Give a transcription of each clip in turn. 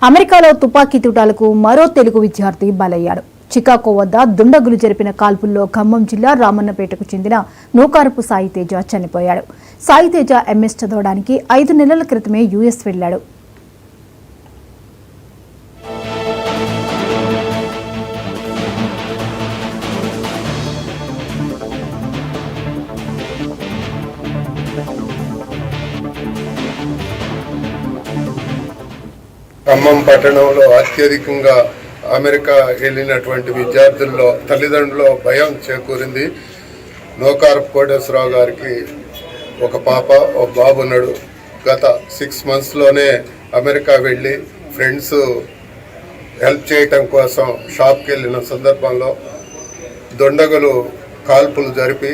అమెరికాలో తుపాకీ తూటాలకు మరో తెలుగు విద్యార్థి బలయ్యాడు. చికాగో వద్ద దుండగులు జరిపిన కాల్పుల్లో ఖమ్మం జిల్లా రామన్నపేటకు చెందిన నూకారపు సాయితేజ చనిపోయాడు. సాయితేజ ఎంఎస్ చదవడానికి 5 నెలల క్రితమే యుఎస్ వెళ్లాడు. ఖమ్మం పట్టణంలో అత్యధికంగా అమెరికా వెళ్ళినటువంటి విద్యార్థుల్లో తల్లిదండ్రుల్లో భయం చేకూరింది. నూకారపు కోటేశ్వరరావు గారికి ఒక పాప ఒక బాబు ఉన్నాడు. గత 6 మంత్స్లోనే అమెరికా వెళ్ళి ఫ్రెండ్స్ హెల్ప్ చేయటం కోసం షాప్కి వెళ్ళిన సందర్భంలో దుండగులు కాల్పులు జరిపి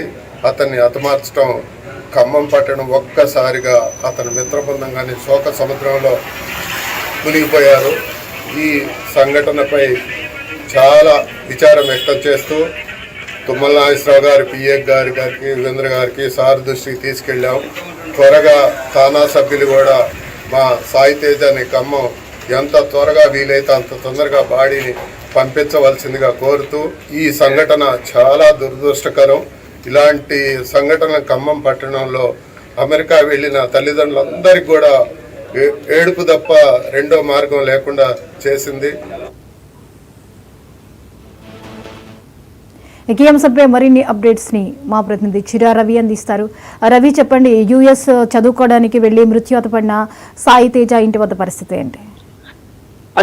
అతన్ని హతమార్చడం, ఖమ్మం పట్టణం ఒక్కసారిగా అతని మిత్రబృందంగానే శోక సముద్రంలో మునిగిపోయారు. ఈ సంఘటనపై చాలా విచారం వ్యక్తం చేస్తూ తుమ్మల నాగేశ్వరరావు గారి పిఏ గారికి యువేంద్ర గారికి సార్ దృష్టికి తీసుకెళ్ళాం. త్వరగా తానా సభ్యులు కూడా మా సాయితేజని ఖమ్మం ఎంత త్వరగా వీలైతే అంత తొందరగా బాడీని పంపించవలసిందిగా కోరుతూ, ఈ సంఘటన చాలా దురదృష్టకరం. ఇలాంటి సంఘటన ఖమ్మం పట్టణంలో అమెరికా వెళ్ళిన తల్లిదండ్రులందరికీ కూడా ఏడుపు తప్ప రెండో మార్గం లేకుండా చేసింది. ఈ అంశంపై మరిన్ని అప్డేట్స్ ని మా ప్రతినిధి చిరా రవి అందిస్తారు. రవి, చెప్పండి, యుఎస్ చదువుకోవడానికి వెళ్లి మృత్యువాత పడిన సాయితేజ ఇంటి వద్ద పరిస్థితి ఏంటి?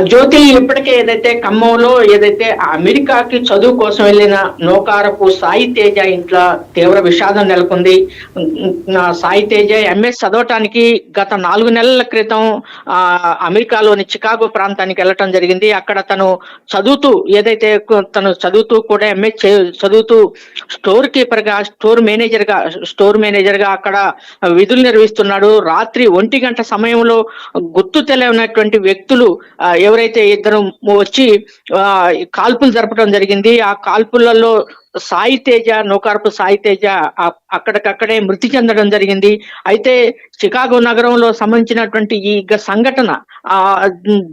జ్యోతి, ఇప్పటికే ఏదైతే ఖమ్మంలో ఏదైతే అమెరికాకి చదువు కోసం వెళ్ళిన నూకారపు సాయితేజ ఇంట్లో తీవ్ర విషాదం నెలకొంది. సాయితేజ ఎంఎస్ చదవటానికి గత 4 నెలల క్రితం అమెరికాలోని చికాగో ప్రాంతానికి వెళ్ళటం జరిగింది. అక్కడ తను చదువుతూ కూడా ఎంఎస్ చదువుతూ స్టోర్ మేనేజర్ గా అక్కడ విధులు నిర్వహిస్తున్నాడు. రాత్రి 1 గంట సమయంలో గుర్తు తెలియనటువంటి వ్యక్తులు ఎవరైతే ఇద్దరు వచ్చి కాల్పులు జరపడం జరిగింది. ఆ కాల్పులలో నూకారపు సాయితేజ అక్కడికక్కడే మృతి చెందడం జరిగింది. అయితే చికాగో నగరంలో సంబంధించినటువంటి ఈ సంఘటన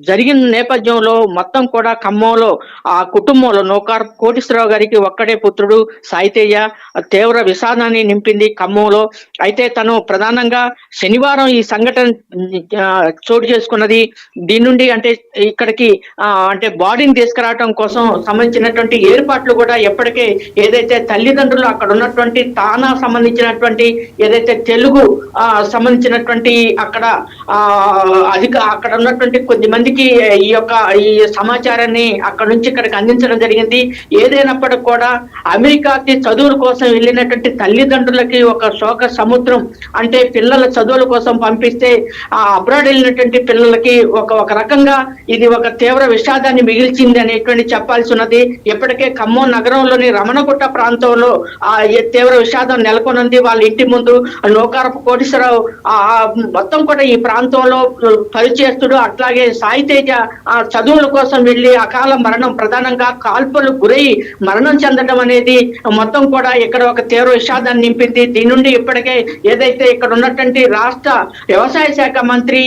జరిగిన నేపథ్యంలో మొత్తం కూడా ఖమ్మంలో ఆ కుటుంబంలో నూకారపు కోటేశ్వరరావు గారికి ఒక్కడే పుత్రుడు సాయితేజ తీవ్ర విషాదాన్ని నింపింది ఖమ్మంలో. అయితే తను ప్రధానంగా శనివారం ఈ సంఘటన చోటు చేసుకున్నది. దీని నుండి ఇక్కడికి బాడీని తీసుకురావడం కోసం సంబంధించినటువంటి ఏర్పాట్లు కూడా ఎప్పటికే ఏదైతే తల్లిదండ్రులు అక్కడ ఉన్నటువంటి తానా సంబంధించినటువంటి ఏదైతే తెలుగు సంబంధించినటువంటి అక్కడ ఉన్నటువంటి కొద్ది మందికి ఈ సమాచారాన్ని అక్కడ నుంచి ఇక్కడికి అందించడం జరిగింది. ఏదైనప్పటికీ కూడా అమెరికాకి చదువుల కోసం వెళ్ళినటువంటి తల్లిదండ్రులకి ఒక శోక సముద్రం. పిల్లల చదువుల కోసం పంపిస్తే అబ్రాడ్ వెళ్ళినటువంటి పిల్లలకి ఒక రకంగా ఇది ఒక తీవ్ర విషాదాన్ని మిగిల్చింది అనేటువంటి చెప్పాల్సి ఉన్నది. ఇప్పటికే ఖమ్మం నగరంలోని రమణగుట్ట ప్రాంతంలో తీవ్ర విషాదం నెలకొనుంది. వాళ్ళ ఇంటి ముందు నూకారపు కోటేశ్వరరావు మొత్తం కూడా ఈ ప్రాంతంలో పనిచేస్తుడు. అట్లాగే సాయితేజ చదువుల కోసం వెళ్లి అకాల మరణం, ప్రధానంగా కాల్పులు గురై మరణం చెందడం అనేది మొత్తం కూడా ఇక్కడ ఒక తీవ్ర విషాదాన్ని నింపింది. దీని నుండి ఇప్పటికే ఏదైతే ఇక్కడ ఉన్నటువంటి రాష్ట్ర వ్యవసాయ శాఖ మంత్రి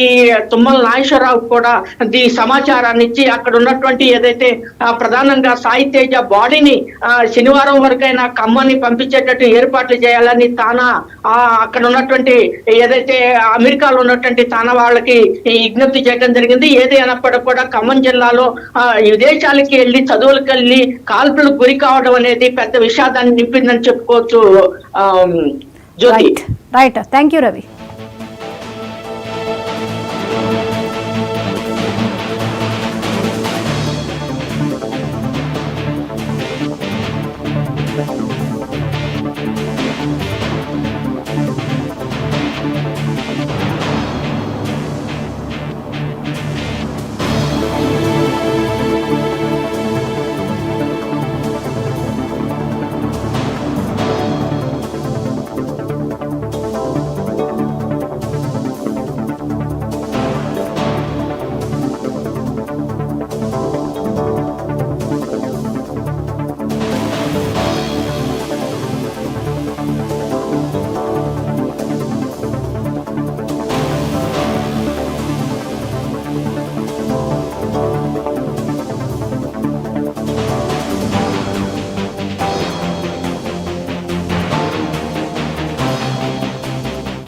తుమ్మల నాగేశ్వరరావు కూడా ఈ సమాచారాన్ని ఇచ్చి అక్కడ ఉన్నటువంటి ఏదైతే ప్రధానంగా సాయితేజ బాడీని శనివారం వరకైనా ఖమ్మాన్ని పంపించేటట్టు ఏర్పాట్లు చేయాలని అక్కడ ఉన్నటువంటి ఏదైతే అమెరికాలో ఉన్నటువంటి తానా వాళ్ళకి విజ్ఞప్తి చేయడం జరిగింది. ఏది అయినప్పటికీ కూడా ఖమ్మం జిల్లాలో విదేశాలకి వెళ్ళి చదువులకు వెళ్ళి కాల్పులకు గురి కావడం అనేది పెద్ద విషాదాన్ని నింపిందని చెప్పుకోవచ్చు. జ్యోతి, రైట్. Thank you Ravi.